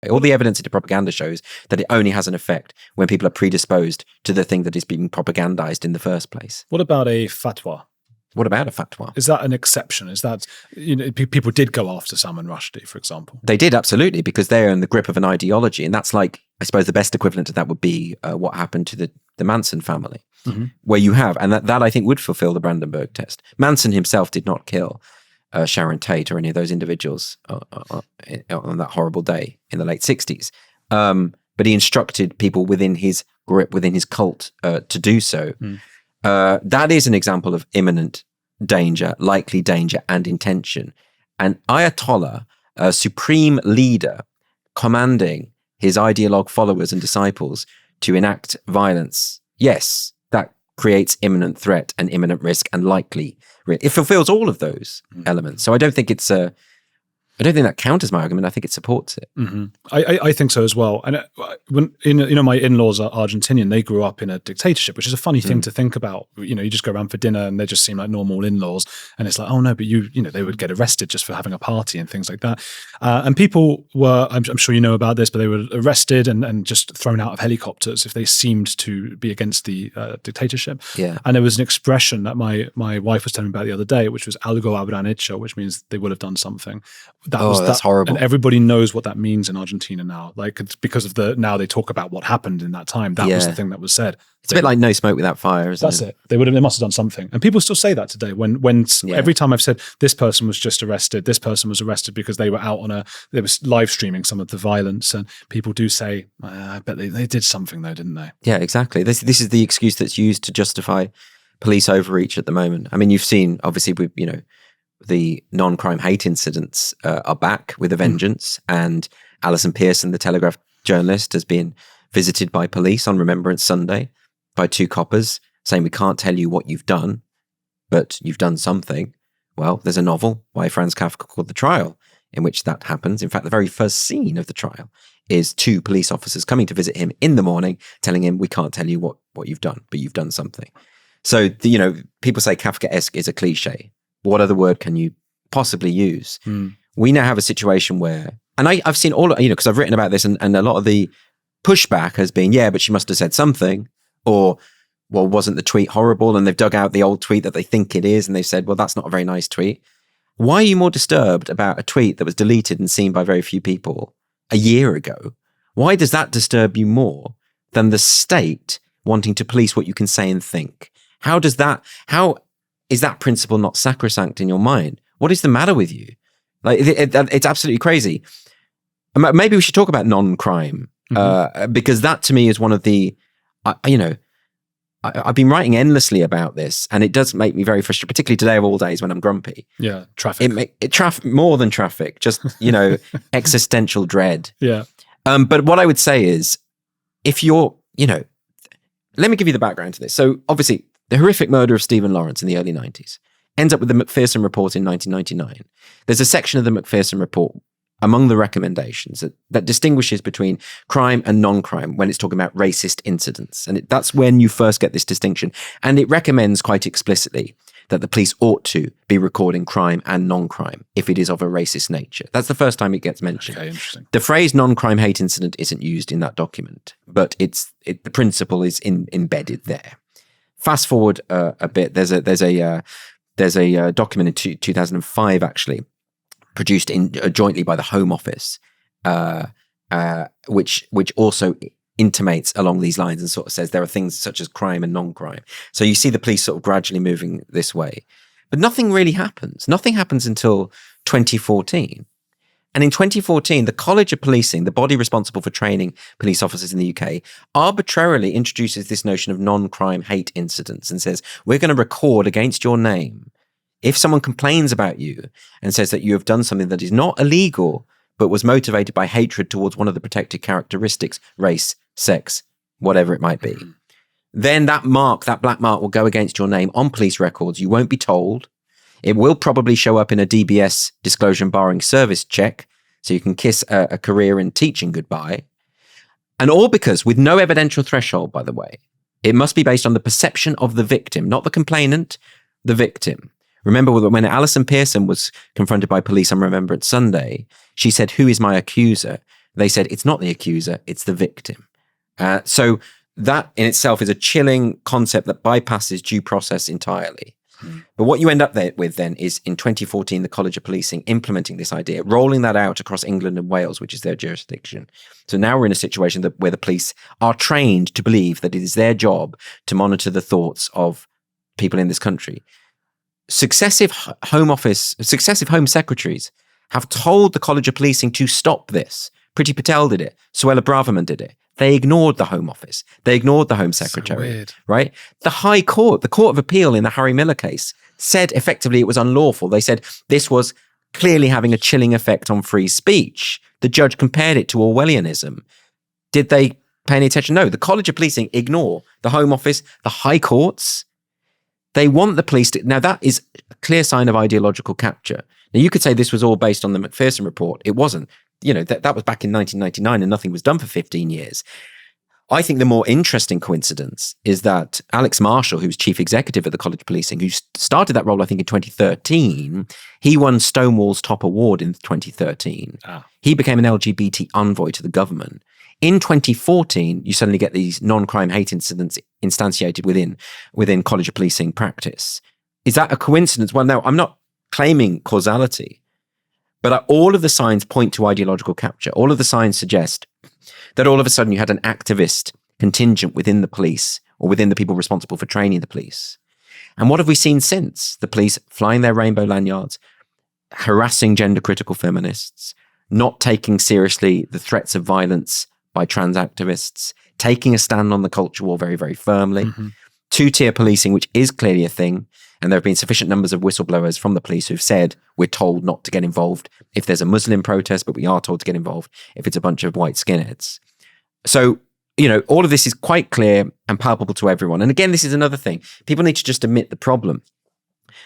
All the evidence into propaganda shows that it only has an effect when people are predisposed to the thing that is being propagandized in the first place. What about a fatwa? What about a fatwa? Is that an exception? Is that, people did go after Salman Rushdie, for example? They did, absolutely, because they're in the grip of an ideology. And that's like, I suppose the best equivalent to that would be what happened to the Manson family, where you have, and that I think would fulfill the Brandenburg test. Manson himself did not kill Sharon Tate or any of those individuals on that horrible day in the late 60s. But he instructed people within his grip, within his cult, to do so. That is an example of imminent danger, likely danger, and intention. An Ayatollah, a supreme leader, commanding his ideologue followers and disciples to enact violence, yes, that creates imminent threat and imminent risk and likely risk. It fulfills all of those elements. So I don't think that counters my argument. I think it supports it. I think so as well. And when my in-laws are Argentinian, they grew up in a dictatorship, which is a funny thing to think about. You just go around for dinner and they just seem like normal in-laws, and it's like, oh no, but they would get arrested just for having a party and things like that. And people were, I'm sure you know about this, but they were arrested and just thrown out of helicopters if they seemed to be against the dictatorship. Yeah. And there was an expression that my wife was telling me about the other day, which was algo habrán hecho, which means they would have done something. That's horrible. And everybody knows what that means in Argentina now. Like, it's because of now they talk about what happened in that time. That was the thing that was said. It's a bit like no smoke without fire, isn't it? That's it. They must have done something. And people still say that today. When every time I've said this person was just arrested, this person was arrested because they were out they was live streaming some of the violence, and people do say, I bet they did something though, didn't they? Yeah, exactly. This is the excuse that's used to justify police overreach at the moment. I mean, you've seen, obviously, the non-crime hate incidents are back with a vengeance, and Allison Pearson, the Telegraph journalist, has been visited by police on Remembrance Sunday by two coppers saying, we can't tell you what you've done, but you've done something. Well, there's a novel by Franz Kafka called The Trial, in which that happens. In fact, the very first scene of the trial is two police officers coming to visit him in the morning, telling him, we can't tell you what you've done, but you've done something. So, people say Kafkaesque is a cliche. What other word can you possibly use? We now have a situation where, and I've seen all, because I've written about this, and a lot of the pushback has been, but she must have said something, or, well, wasn't the tweet horrible? And they've dug out the old tweet that they think it is, and they've said, well, that's not a very nice tweet. Why are you more disturbed about a tweet that was deleted and seen by very few people a year ago? Why does that disturb you more than the state wanting to police what you can say and think? How is that principle not sacrosanct in your mind? What is the matter with you? Like, it's absolutely crazy. Maybe we should talk about non-crime, because that to me is one of the, I've been writing endlessly about this, and it does make me very frustrated, particularly today of all days when I'm grumpy. Yeah, traffic. More than traffic, just, existential dread. Yeah. But what I would say is, if you're, let me give you the background to this. So obviously, the horrific murder of Stephen Lawrence in the early 90s ends up with the Macpherson report in 1999. There's a section of the Macpherson report among the recommendations that distinguishes between crime and non-crime when it's talking about racist incidents. And that's when you first get this distinction. And it recommends quite explicitly that the police ought to be recording crime and non-crime if it is of a racist nature. That's the first time it gets mentioned. Okay, interesting. The phrase non-crime hate incident isn't used in that document, but the principle is embedded there. Fast forward a bit. There's a document in 2005 actually produced jointly by the Home Office, which also intimates along these lines and sort of says there are things such as crime and non-crime. So you see the police sort of gradually moving this way, but nothing really happens. Nothing happens until 2014. And in 2014, the College of Policing, the body responsible for training police officers in the UK, arbitrarily introduces this notion of non-crime hate incidents and says, we're going to record against your name if someone complains about you and says that you have done something that is not illegal, but was motivated by hatred towards one of the protected characteristics, race, sex, whatever it might be. Then that black mark will go against your name on police records. You won't be told. It will probably show up in a DBS, disclosure and barring service check, so you can kiss a career in teaching goodbye. And all because, with no evidential threshold, by the way, it must be based on the perception of the victim, not the complainant, the victim. Remember when Allison Pearson was confronted by police on Remembrance Sunday, she said, who is my accuser? they said it's not the accuser, it's the victim. So that in itself is a chilling concept that bypasses due process entirely. But what you end up with then is in 2014, the College of Policing implementing this idea, rolling that out across England and Wales, which is their jurisdiction. So now we're in a situation where the police are trained to believe that it is their job to monitor the thoughts of people in this country. Successive Home Secretaries have told the College of Policing to stop this. Priti Patel did it. Suella Braverman did it. They ignored the Home Office. They ignored the Home Secretary, right? The High Court, the Court of Appeal in the Harry Miller case, said effectively it was unlawful. They said this was clearly having a chilling effect on free speech. The judge compared it to Orwellianism. Did they pay any attention? No. The College of Policing ignore the Home Office, the High Courts. They want the police to... Now, that is a clear sign of ideological capture. Now, you could say this was all based on the Macpherson report. It wasn't. You know, that was back in 1999 and nothing was done for 15 years. I think the more interesting coincidence is that Alex Marshall, who's chief executive of the College of Policing, who started that role, I think, in 2013, he won Stonewall's top award in 2013. He became an LGBT envoy to the government. In 2014, you suddenly get these non-crime hate incidents instantiated within College of Policing practice. Is that a coincidence? Well, no, I'm not claiming causality. But all of the signs point to ideological capture. All of the signs suggest that all of a sudden you had an activist contingent within the police or within the people responsible for training the police. And what have we seen since? The police flying their rainbow lanyards, harassing gender-critical feminists, not taking seriously the threats of violence by trans activists, taking a stand on the culture war very, very firmly. Two-tier policing, which is clearly a thing. And there have been sufficient numbers of whistleblowers from the police who've said, we're told not to get involved if there's a Muslim protest, but we are told to get involved if it's a bunch of white skinheads. So, you know, all of this is quite clear and palpable to everyone. And again, this is another thing. People need to just admit the problem.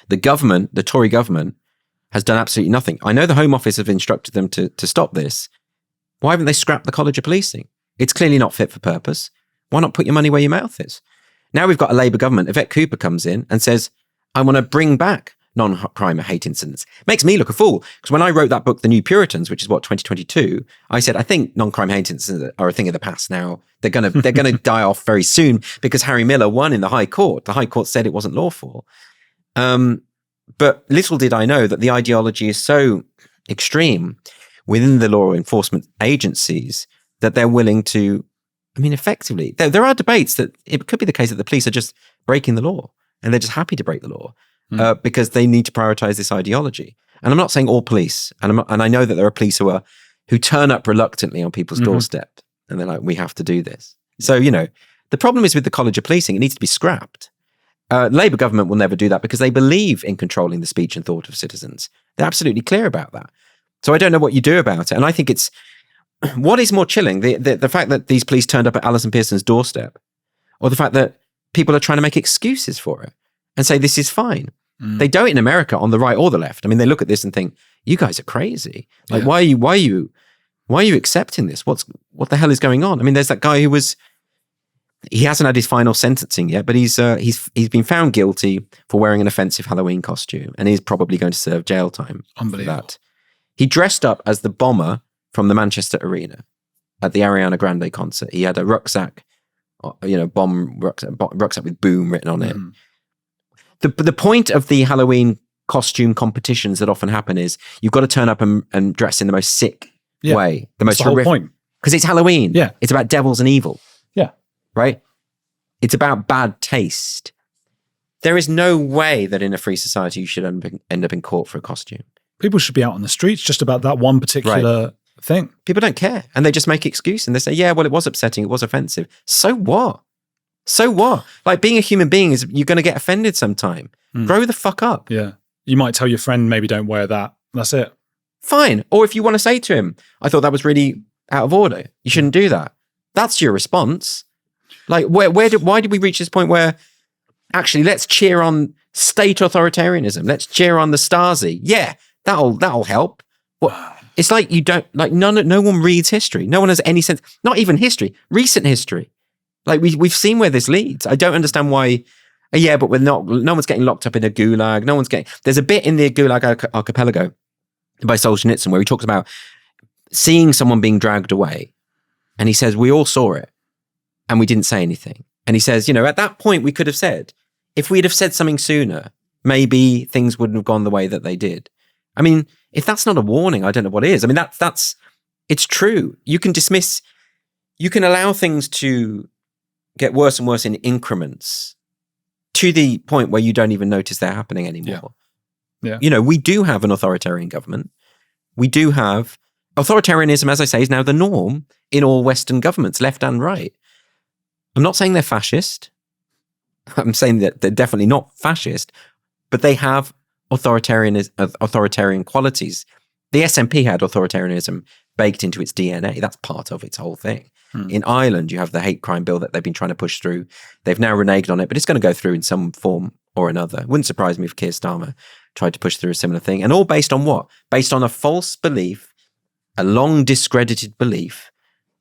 The government, the Tory government, has done absolutely nothing. I know the Home Office have instructed them to stop this. Why haven't they scrapped the College of Policing? It's clearly not fit for purpose. Why not put your money where your mouth is? Now we've got a Labour government. Yvette Cooper comes in and says, I want to bring back non-crime hate incidents. Makes me look a fool. Because when I wrote that book, The New Puritans, which is 2022, I said, I think non-crime hate incidents are a thing of the past now. They're gonna die off very soon because Harry Miller won in the High Court. The High Court said it wasn't lawful. But little did I know that the ideology is so extreme within the law enforcement agencies that they're willing to, I mean, effectively, there are debates that it could be the case that the police are just breaking the law. And they're just happy to break the law because they need to prioritize this ideology. And I'm not saying all police, and I know that there are police who turn up reluctantly on people's doorstep, and they're like, we have to do this. So, you know, the problem is with the College of Policing, it needs to be scrapped. Labour government will never do that because they believe in controlling the speech and thought of citizens. They're absolutely clear about that. So I don't know what you do about it. And I think it's, what is more chilling, the fact that these police turned up at Alison Pearson's doorstep, or the fact that people are trying to make excuses for it and say this is fine. They do it in America on the right or the left. I mean, they look at this and think, you guys are crazy. Like, why are you accepting this? What the hell is going on? I mean, there's that guy he hasn't had his final sentencing yet, but he's been found guilty for wearing an offensive Halloween costume, and he's probably going to serve jail time. Unbelievable. For that. He dressed up as the bomber from the Manchester Arena at the Ariana Grande concert. He had a rucksack, bomb rucksack with boom written on it. The point of the Halloween costume competitions that often happen is you've got to turn up and dress in the most sick way, the most horrific. Point. Because it's Halloween. Yeah. It's about devils and evil. Yeah. Right? It's about bad taste. There is no way that in a free society you should end up in court for a costume. People should be out on the streets just about that one particular thing. People don't care. And they just make excuse and they say, yeah, well, it was upsetting. It was offensive. So what? So what? Like, being a human being is, you're going to get offended sometime. Grow the fuck up. Yeah. You might tell your friend, maybe don't wear that. That's it. Fine. Or if you want to say to him, I thought that was really out of order. You shouldn't do that. That's your response. Like, why did we reach this point where actually let's cheer on state authoritarianism. Let's cheer on the Stasi. Yeah, that'll help. But it's like you don't, like, no one reads history. No one has any sense, not even history, recent history. Like, we've seen where this leads. I don't understand why. Yeah, but no one's getting locked up in a gulag. There's a bit in the Gulag Archipelago by Solzhenitsyn where he talks about seeing someone being dragged away. And he says, we all saw it and we didn't say anything. And he says, at that point we could have said, if we'd have said something sooner, maybe things wouldn't have gone the way that they did. I mean, if that's not a warning, I don't know what is. I mean, it's true. You can allow things to get worse and worse in increments to the point where you don't even notice they're happening anymore. Yeah. We do have an authoritarian government. We do have authoritarianism, as I say, is now the norm in all Western governments, left and right. I'm not saying they're fascist. I'm saying that they're definitely not fascist, but they have authoritarian qualities. The SNP had authoritarianism baked into its DNA. That's part of its whole thing. In Ireland, you have the hate crime bill that they've been trying to push through. They've now reneged on it, but it's going to go through in some form or another. It wouldn't surprise me if Keir Starmer tried to push through a similar thing. And all based on what? Based on a false belief, a long discredited belief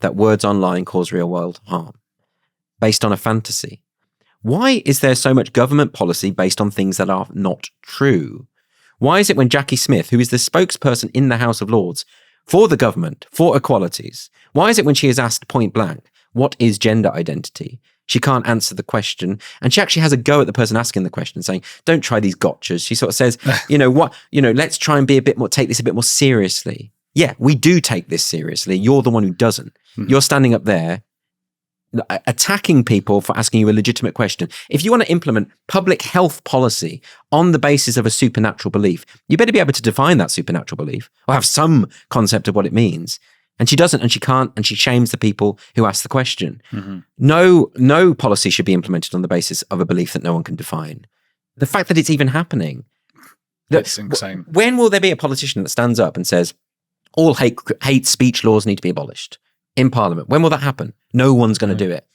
that words online cause real world harm. Based on a fantasy. Why is there so much government policy based on things that are not true? Why is it when Jackie Smith, who is the spokesperson in the House of Lords for the government, for equalities, why is it when she is asked point blank, what is gender identity? She can't answer the question. And she actually has a go at the person asking the question, saying, don't try these gotchas. She sort of says, let's try and take this a bit more seriously. Yeah, we do take this seriously. You're the one who doesn't. You're standing up there attacking people for asking you a legitimate question. If you want to implement public health policy on the basis of a supernatural belief, you better be able to define that supernatural belief or have some concept of what it means. And she doesn't, and she can't, and she shames the people who ask the question. No policy should be implemented on the basis of a belief that no one can define. The fact that it's even happening. It's insane. When will there be a politician that stands up and says, all hate speech laws need to be abolished in Parliament? When will that happen? No one's going to do it.